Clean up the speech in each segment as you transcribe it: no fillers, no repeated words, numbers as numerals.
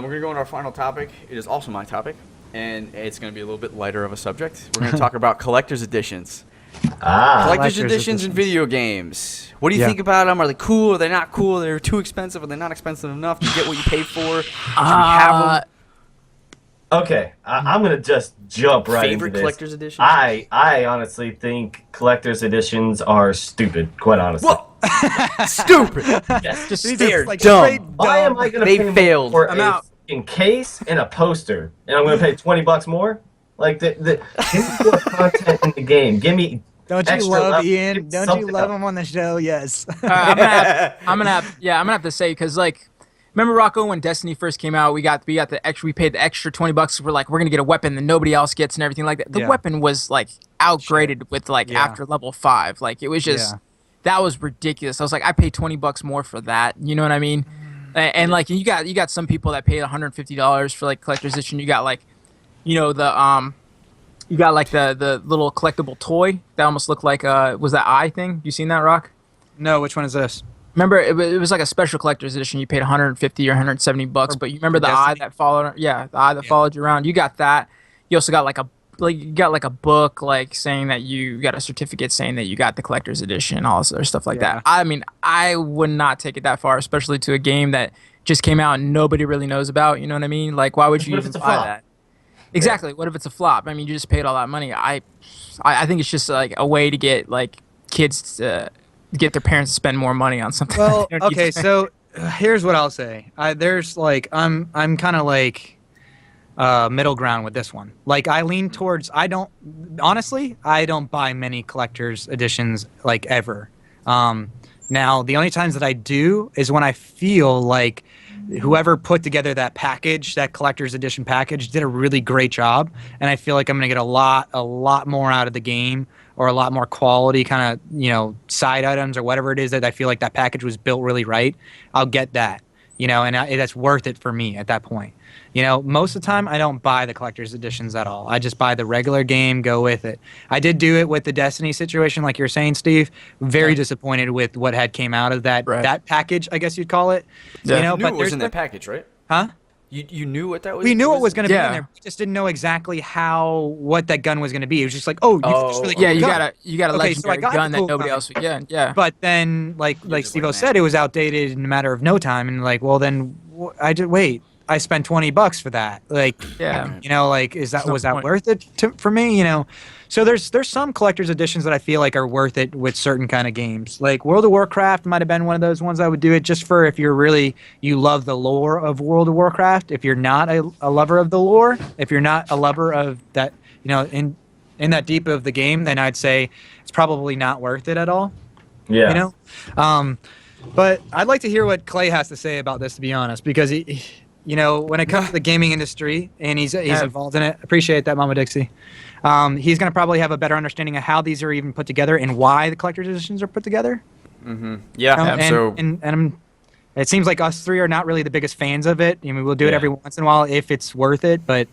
we're going to go on our final topic. It is also my topic, and it's going to be a little bit lighter of a subject. We're going to talk about collector's editions. Collector's editions in video games. What do you think about them? Are they cool? Are they not cool? Are they too expensive? Are they not expensive enough to get what you pay for? Should we have them? Okay, I'm going to just jump right into Favorite this. collector's edition? I honestly think collector's editions are stupid, quite honestly. Whoa! Stupid! Yes. Just They're like dumb. Why am I going to They pay failed. more for I'm a out. fucking case and a poster, and I'm going to pay $20 more? Like, give me more content in the game. Give me Don't you extra love level. Ian? Give Don't you something love else. him on the show? Yes. I'm gonna have to say, because like, remember Rocco when Destiny first came out, we paid the extra $20. We're gonna get a weapon that nobody else gets and everything like that. The weapon was like outgraded with after level 5. Like it was just that was ridiculous. I was like, I paid $20 more for that. You know what I mean? And like you got some people that paid $150 for like collector's edition. You got like, you know, the little collectible toy that almost looked like was that eye thing? You seen that, Rock? No, which one is this? Remember, it was like a special collector's edition. You paid $150 or $170, but you remember the eye that followed? Yeah, the eye that followed you around. You got that. You also got a book like saying that you got a certificate saying that you got the collector's edition, all this other stuff like that. I mean, I would not take it that far, especially to a game that just came out and nobody really knows about. You know what I mean? Like, why would you even buy that? Exactly. What if it's a flop? I mean, you just paid all that money. I think it's just like a way to get like kids to get their parents to spend more money on something. Well, okay, so here's what I'll say. There's like I'm kind of like middle ground with this one. Like I lean towards I don't buy many collector's editions like ever. Now the only times that I do is when I feel like whoever put together that package, that collector's edition package, did a really great job, and I feel like I'm gonna get a lot more out of the game, or a lot more quality kind of side items or whatever it is that I feel like that package was built really right. I'll get that, and that's worth it for me at that point. Most of the time I don't buy the collector's editions at all. I just buy the regular game, go with it. I did do it with the Destiny situation, like you're saying, Steve. Very disappointed with what had came out of that that package, I guess you'd call it. Yeah. You knew it was in that package, right? Huh? You knew what that was? We knew it was going to be in there. We just didn't know exactly what that gun was going to be. It was just like, you just really you got a legendary gun that nobody else would get. Yeah. But then, like Steve-O said, it was outdated in a matter of no time. And like, well, then I spent $20 for that. Like, was that worth it for me? So there's some collector's editions that I feel like are worth it with certain kind of games. Like World of Warcraft might have been one of those ones I would do it just for if you love the lore of World of Warcraft. If you're not a lover of the lore, if you're not a lover of that, in that deep of the game, then I'd say it's probably not worth it at all. Yeah. But I'd like to hear what Clay has to say about this, to be honest, because he, when it comes to the gaming industry and he's involved in it, appreciate that, Mama Dixie. He's going to probably have a better understanding of how these are even put together and why the collector's editions are put together. Mm-hmm. Yeah. And it seems like us three are not really the biggest fans of it. I mean, we'll do it every once in a while if it's worth it, but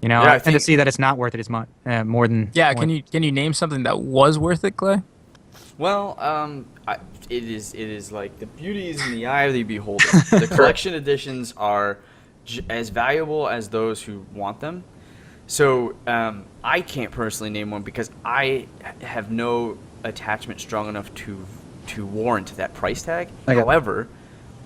I tend to see that it's not worth it as much, more than. Yeah. Can you name something that was worth it, Clay? Well, it is like the beauty is in the eye of the beholder. The collection editions are as valuable as those who want them. So I can't personally name one because I have no attachment strong enough to warrant that price tag. However,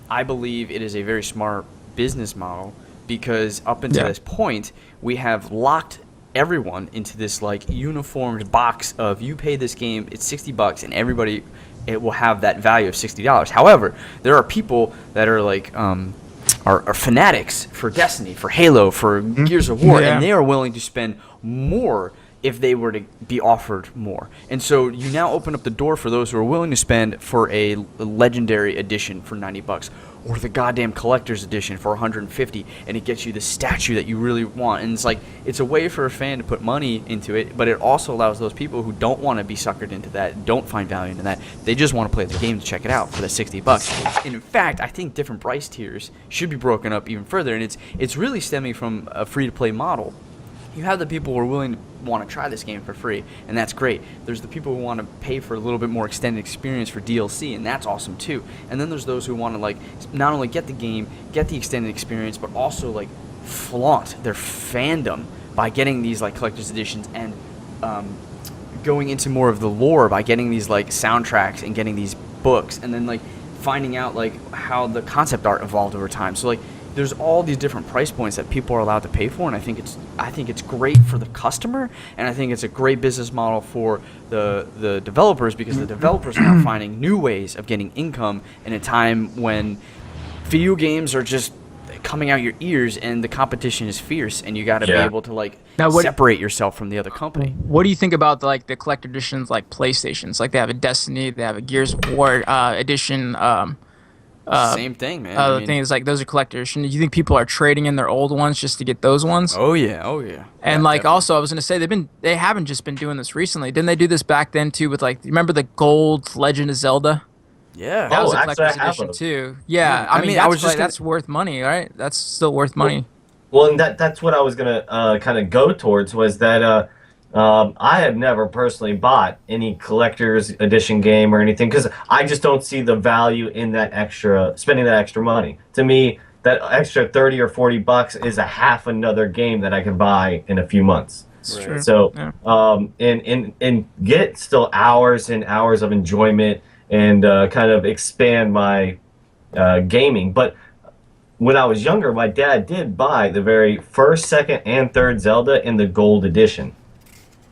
I believe it is a very smart business model because up until this point, we have locked everyone into this like uniformed box of you pay this game, it's $60, and everybody it will have that value of $60. However, there are people that are like are fanatics for Destiny, for Halo, for Gears of War, and they are willing to spend more if they were to be offered more. And so you now open up the door for those who are willing to spend for a legendary edition for $90 or the goddamn collector's edition for $150, and it gets you the statue that you really want. And it's like it's a way for a fan to put money into it, but it also allows those people who don't want to be suckered into that, don't find value in that, they just want to play the game to check it out for the $60. And in fact, I think different price tiers should be broken up even further, and it's really stemming from a free-to-play model. you have the people who are willing to want to try this game for free, and that's great. There's the people who want to pay for a little bit more extended experience for DLC, and that's awesome too. And then there's those who want to like not only get the game, get the extended experience, but also like flaunt their fandom by getting these like collector's editions and going into more of the lore by getting these like soundtracks and getting these books, and then like finding out like how the concept art evolved over time. So like there's all these different price points that people are allowed to pay for, and I think it's great for the customer, and I think it's a great business model for the developers, because the developers are now finding new ways of getting income in a time when video games are just coming out your ears and the competition is fierce, and you got to be able to like separate yourself from the other company. What do you think about like the collector editions like PlayStations? Like they have a Destiny, they have a Gears of War edition. Same thing, man. The thing is, like, those are collectors. Do you think people are trading in their old ones just to get those ones? Oh yeah. And like, definitely. Also, I was gonna say they haven't just been doing this recently. Didn't they do this back then too? With like, remember the gold Legend of Zelda? Yeah. That was a collector's edition too. Yeah. I mean, that's worth money, right? That's still worth money. Well, and that's what I was gonna kind of go towards, was that I have never personally bought any collector's edition game or anything, because I just don't see the value in spending that extra money. To me, that extra 30 or 40 bucks is a half another game that I can buy in a few months. Right. So, and get still hours and hours of enjoyment and kind of expand my gaming. But when I was younger, my dad did buy the very first, second, and third Zelda in the gold edition.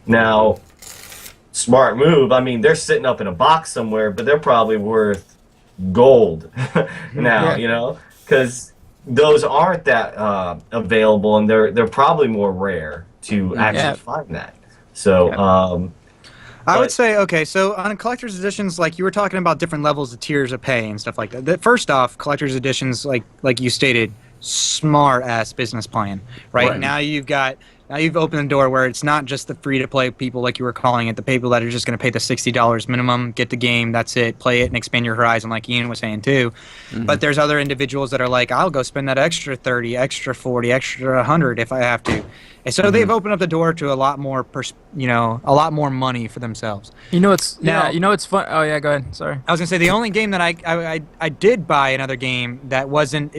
Now, smart move. I mean, they're sitting up in a box somewhere, but they're probably worth gold now, you know, because those aren't that available, and they're probably more rare to actually find that. So, I would say, okay, so on collector's editions, like you were talking about different levels of tiers of pay and stuff like that. First off, collector's editions, like you stated, smart-ass business plan, right? Now you've opened the door where it's not just the free-to-play people, like you were calling it, the people that are just going to pay the $60 minimum, get the game, that's it, play it, and expand your horizon, like Ian was saying too. But there's other individuals that are like, I'll go spend that extra 30, extra 40, extra 100 if I have to. And so they've opened up the door to a lot more, a lot more money for themselves. You know, it's fun. Oh yeah, go ahead. Sorry. I was gonna say the only game that I did buy another game that wasn't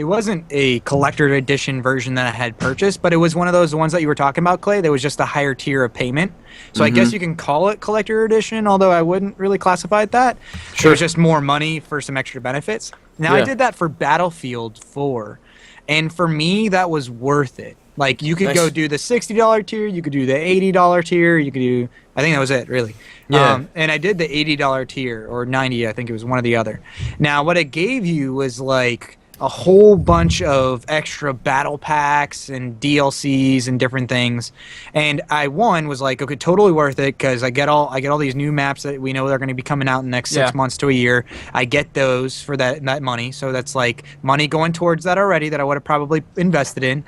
a collector edition version that I had purchased, but it was one of those ones that you were talking about, Clay. That was just a higher tier of payment. So I guess you can call it collector edition, although I wouldn't really classify it that. Sure. It was just more money for some extra benefits. Now I did that for Battlefield 4, and for me that was worth it. Like, you could go do the $60 tier, you could do the $80 tier, you could do... I think that was it, really. Yeah. And I did the $80 tier, or $90, I think it was one or the other. Now, what it gave you was, like, a whole bunch of extra battle packs and DLCs and different things. And I, was like, okay, totally worth it, because I get all these new maps that we know they're going to be coming out in the next 6 months to a year. I get those for that money, so that's, like, money going towards that already that I would have probably invested in.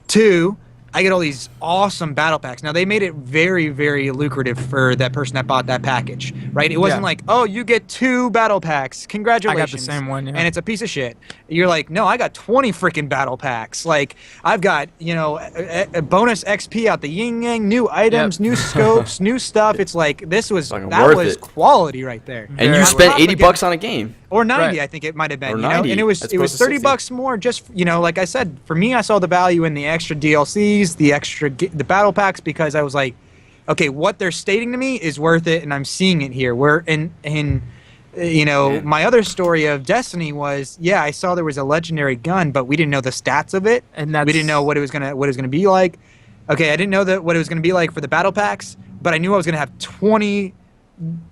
2, I get all these awesome battle packs. Now, they made it very, very lucrative for that person that bought that package, right? It wasn't like, oh, you get 2 battle packs. Congratulations. I got the same one, And it's a piece of shit. You're like, no, I got 20 freaking battle packs. Like, I've got, a bonus XP out the yin-yang, new items, new scopes, new stuff. It's like, that was quality right there. And you spent $80 on a game. Or 90, I think it might have been. Or 90. And it was $30 more. Just like I said, for me, I saw the value in the extra DLCs, the battle packs, because I was like, okay, what they're stating to me is worth it, and I'm seeing it here. My other story of Destiny was, I saw there was a legendary gun, but we didn't know the stats of it, and we didn't know what it was gonna be like. Okay, I didn't know what it was gonna be like for the battle packs, but I knew I was gonna have 20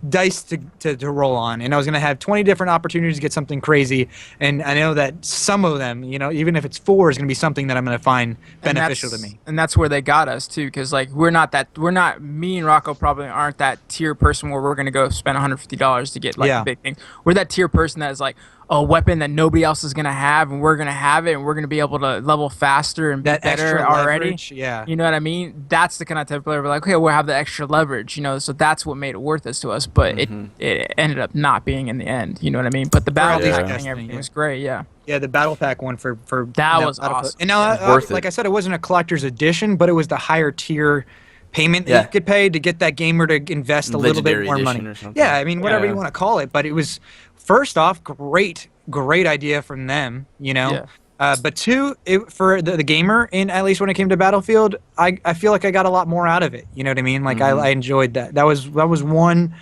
dice to roll on, and I was going to have 20 different opportunities to get something crazy, and I know that some of them, even if it's 4, is going to be something that I'm going to find beneficial to me. And that's where they got us too, because like me and Rocco probably aren't that tier person where we're going to go spend $150 to get like a big thing. We're that tier person that is like, a weapon that nobody else is gonna have, and we're gonna have it, and we're gonna be able to level faster and be That better extra already. leverage, yeah. You know what I mean? That's the kind of type of player we're like, okay, we'll have the extra leverage, you know. So that's what made it worth this to us. But it ended up not being in the end. You know what I mean? But the battle least pack Destiny, thing, everything yeah. was great. Yeah. Yeah, the battle pack one for That you know, was Battlefield. awesome. And now, Worth it. like I said, it wasn't a collector's edition, but it was the higher tier payment that you could pay to get that gamer to invest a little bit Legendary more money. edition or something. Yeah, I mean, whatever Yeah. you want to call it, but it was first off great idea from them, you know. Yeah. But two, for the gamer, and at least when it came to Battlefield, I feel like I got a lot more out of it. You know what I mean? Like I enjoyed that. That was one,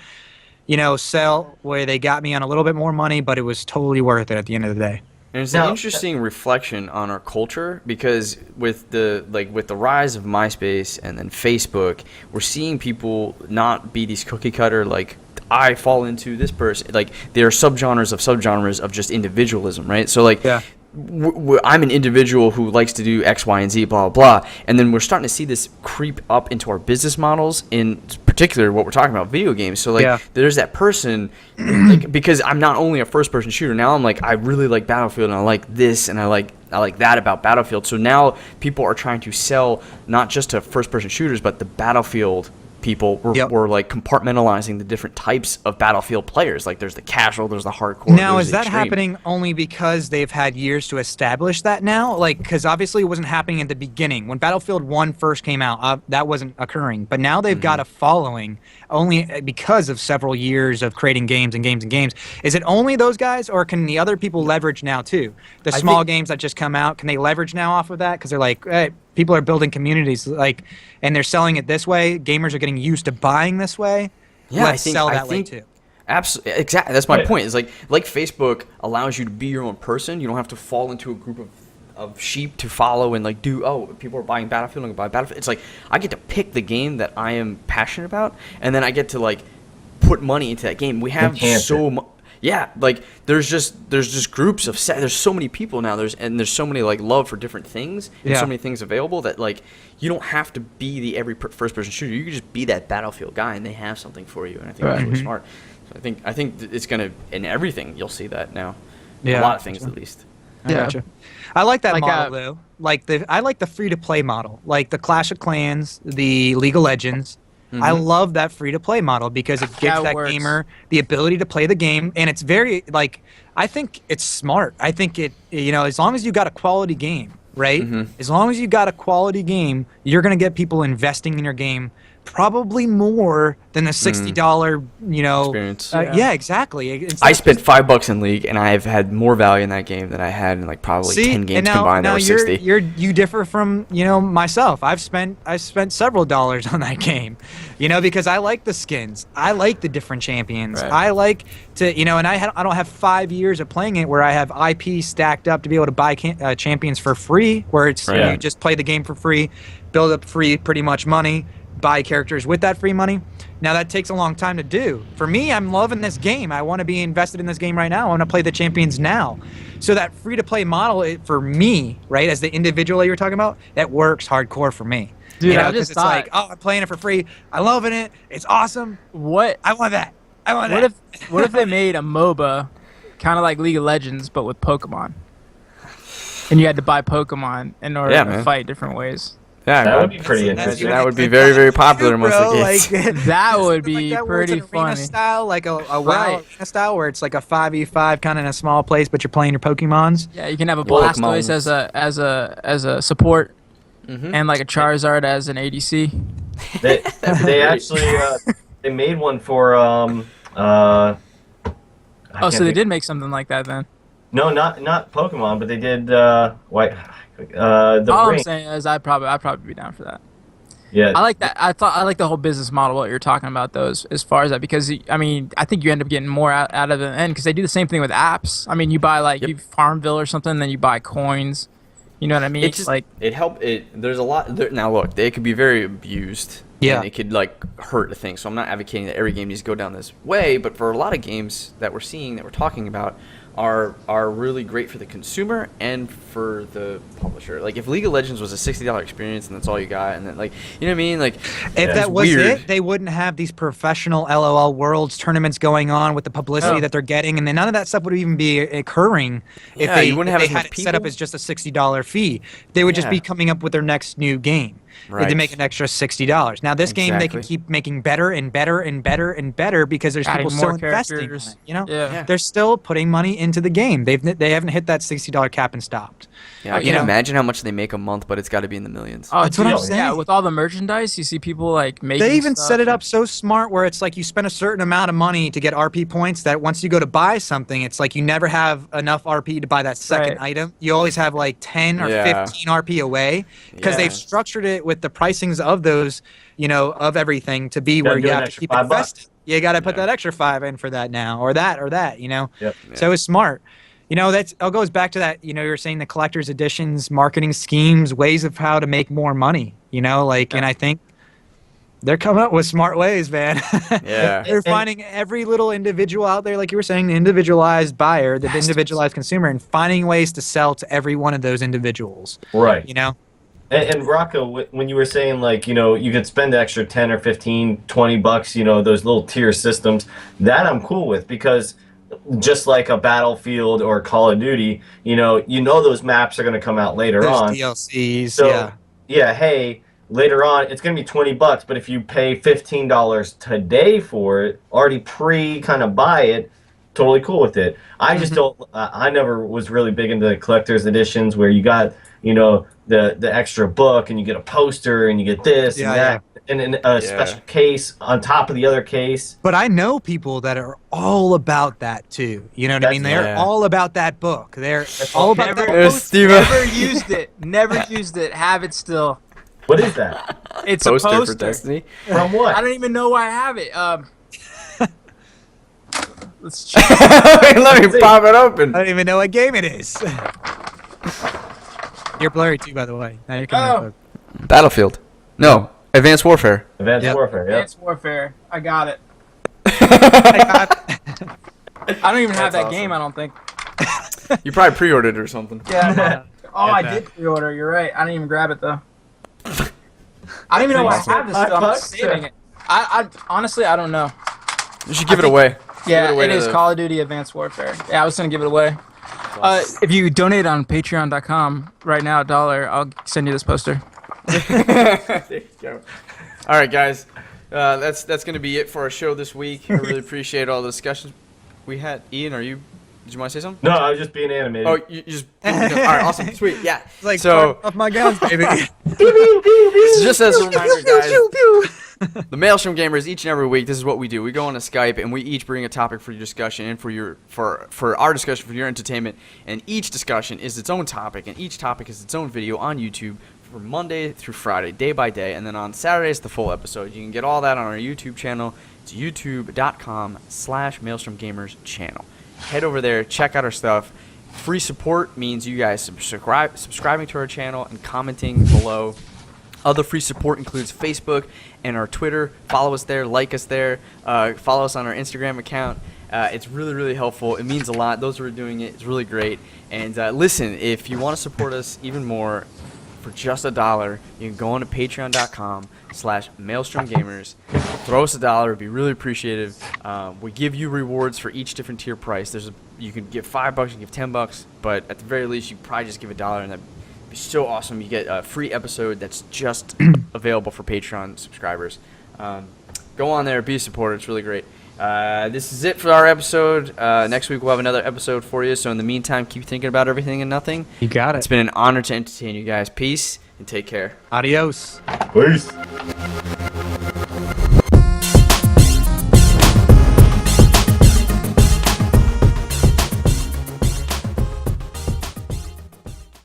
you know, sell where they got me on a little bit more money, but it was totally worth it at the end of the day. And it's Now- an interesting reflection on our culture because with the rise of MySpace and then Facebook, we're seeing people not be these cookie cutter like I fall into this person. Like there are subgenres of just individualism, right? So like Yeah. I'm an individual who likes to do X, Y, and Z, blah, blah, blah. And then we're starting to see this creep up into our business models, in particular what we're talking about, video games. So, like, there's that person, like, because I'm not only a first-person shooter. Now I'm like, I really like Battlefield, and I like this, and I like that about Battlefield. So now people are trying to sell not just to first-person shooters, but the Battlefield people were like compartmentalizing the different types of Battlefield players. Like there's the casual, there's the hardcore. Now, there's is the that extreme. happening only because they've had years to establish that now? Like, because obviously it wasn't happening at the beginning. When Battlefield 1 first came out, that wasn't occurring. But now they've got a following only because of several years of creating games and games and games. Is it only those guys, or can the other people leverage now too? The small games that just come out, can they leverage now off of that? Because they're like, hey, people are building communities, like, and they're selling it this way. Gamers are getting used to buying this way. Yeah, Let's sell that way too. Absolutely, exactly. That's my point. Is like Facebook allows you to be your own person. You don't have to fall into a group of sheep to follow and like do. Oh, people are buying Battlefield. I'm gonna buy Battlefield. It's like I get to pick the game that I am passionate about, and then I get to like put money into that game. We have so much. Yeah, like there's just groups of there's so many people now. There's so many like love for different things and so many things available that like you don't have to be the every first person shooter. You can just be that Battlefield guy, and they have something for you. And I think that's really smart. So I think it's gonna in everything you'll see that now. A lot of things at least. I gotcha. I like that model though. I like the free to play model, like the Clash of Clans, the League of Legends. I love that free-to-play model because it gives that gamer the ability to play the game, and it's very, like, I think it's smart. I think it, you know, as long as you got a quality game, right? As long as you got a quality game, you're going to get people investing in your game probably more than the $60, you know. Experience. Yeah, exactly. I spent $5 in League, and I've had more value in that game than I had in like probably 10 games combined that were 60. You differ from, you know, myself. I spent several dollars on that game, you know, because I like the skins. I like the different champions. Right. I like to, you know, and I don't have 5 years of playing it where I have IP stacked up to be able to buy champions for free, where it's you just play the game for free, build up free pretty much money, buy characters with that free money. Now that takes a long time to do. For me, I'm loving this game. I want to be invested in this game right now. I want to play the champions now. So that free-to-play model, for me, right, as the individual that you're talking about, that works hardcore for me. Dude, you know, I just it's like, oh, I'm playing it for free. I'm loving it. It's awesome. What? I want that. I want that. What if they made a MOBA, kind of like League of Legends, but with Pokemon? And you had to buy Pokemon in order to fight different ways. Yeah, that would be pretty interesting. That would be very, very popular amongst the kids. Like, that would be like that pretty it's an arena funny. style, like a WoW arena style, where it's like a 5v5 kind of in a small place, but you're playing your Pokemons. Yeah, you can have a Blastoise as a support, and like a Charizard as an ADC. They actually they made one for so they did make something like that then. No, not Pokemon, but they did the All ring. I'm saying is I'd probably be down for that. Yeah, I like that. I like the whole business model what you're talking about those as far as that, because I mean I think you end up getting more out of the end because they do the same thing with apps. I mean you buy like you Farmville or something, then you buy coins. You know what I mean? It's just, like there's a lot there, now look, they could be very abused Yeah. And it could like hurt a thing. So I'm not advocating that every game needs to go down this way, but for a lot of games that we're seeing, that we're talking about, are really great for the consumer and for the publisher. Like if League of Legends was a $60 experience and that's all you got, and then like, you know what I mean? Like if that was weird. it, they wouldn't have these professional LOL Worlds tournaments going on with the publicity that they're getting, and then none of that stuff would even be occurring if Yeah, they, you wouldn't have if as they much had it set up people. as just a $60 fee. They would just be Yeah. coming up with their next new game. Right. They make an extra $60. Now this game they can Exactly. keep making better and better and better and better because there's Adding people still more investing in characters. it, you know? Yeah. They're still putting money into the game. They haven't hit that $60 cap and stopped. Yeah, I You can know? imagine how much they make a month, but it's got to be in the millions. Oh, That's what I'm dude, Yeah, saying. with all the merchandise, you see people like making. They even stuff. set it up so smart where it's like you spend a certain amount of money to get RP points that once you go to buy something, it's like you never have enough RP to buy that second Right. item. You always have like 10 or Yeah. 15 RP away because Yeah. they've structured it with the pricings of those, you know, of everything to be Gotta where do you an have to extra keep $5. investing. You got to put Yeah. that extra 5 in for that now or that, you know? Yep. So it's smart. You know, it goes back to that, you know, you're saying the collector's editions, marketing schemes, ways of how to make more money, you know, like, and I think they're coming up with smart ways, man. Yeah. They're finding every little individual out there, like you were saying, the individualized buyer, the individualized consumer, and finding ways to sell to every one of those individuals, Right. you know? And Rocco, when you were saying like, you know, you could spend the extra 10 or 15, 20 bucks, you know, those little tier systems, that I'm cool with because just like a Battlefield or Call of Duty, you know those maps are going to come out later Those on. DLCs, So, yeah. hey, later on it's going to be 20 bucks, but if you pay $15 today for it, already kind of buy it, totally cool with it. I just don't I never was really big into the collector's editions where you got, you know, the extra book and you get a poster and you get this Yeah, and that and a special case on top of the other case. But I know people that are all about that too. You know what I mean? They're Yeah. all about that book. They're all about Never, that There's poster. Steve. never used it. Never used it. Have it still. What is that? It's Poster a for poster. Destiny. From what? I don't even know why I have it. Let's check. Let me pop it open. I don't even know what game it is. You're blurry too, by the way. Now you're coming up. Battlefield. No. Advanced Warfare. Advanced Yep. Warfare, yep. Advanced Warfare. I got it. I I don't even have That's that game. I don't think. You probably pre-ordered it or something. Yeah. Oh, I that. did pre-order. You're right. I didn't even grab it though. I don't even know why I have this stuff. I'm $5? saving it. I honestly I don't know. You should give it away. Yeah, Give it away it to is the- Call of Duty Advanced Warfare. Yeah, I was gonna give it away. If you donate on Patreon.com right now, $1, I'll send you this poster. There you go. All right, guys. That's going to be it for our show this week. I really appreciate all the discussions we had. Ian, did you want to say something? No, I was just being animated. Oh, you just. All right, awesome. Sweet. Yeah. like So, off my guns, baby. just as a reminder, guys, the Maelstrom Gamers, each and every week, this is what we do. We go on a Skype and we each bring a topic for your discussion and for our discussion, for your entertainment. And each discussion is its own topic, and each topic is its own video on YouTube from Monday through Friday, day by day. And then on Saturdays, the full episode. You can get all that on our YouTube channel. It's youtube.com/MaelstromGamers channel. Head over there, check out our stuff. Free support means you guys subscribing to our channel and commenting below. Other free support includes Facebook and our Twitter. Follow us there, like us there, follow us on our Instagram account. It's really, really helpful. It means a lot. Those who are doing it, it's really great. And listen, if you want to support us even more, for just $1, you can go on to patreon.com/MaelstromGamers. Throw us $1. It'd be really appreciative. We give you rewards for each different tier price. You can give $5, you can give $10, but at the very least, you probably just give $1, and that'd be so awesome. You get a free episode that's just available for Patreon subscribers. Go on there, be a supporter. It's really great. This is it for our episode. Next week we'll have another episode for you. So in the meantime, keep thinking about everything and nothing. You got It's it. been an honor to entertain you guys. Peace and take care. Adios. Peace.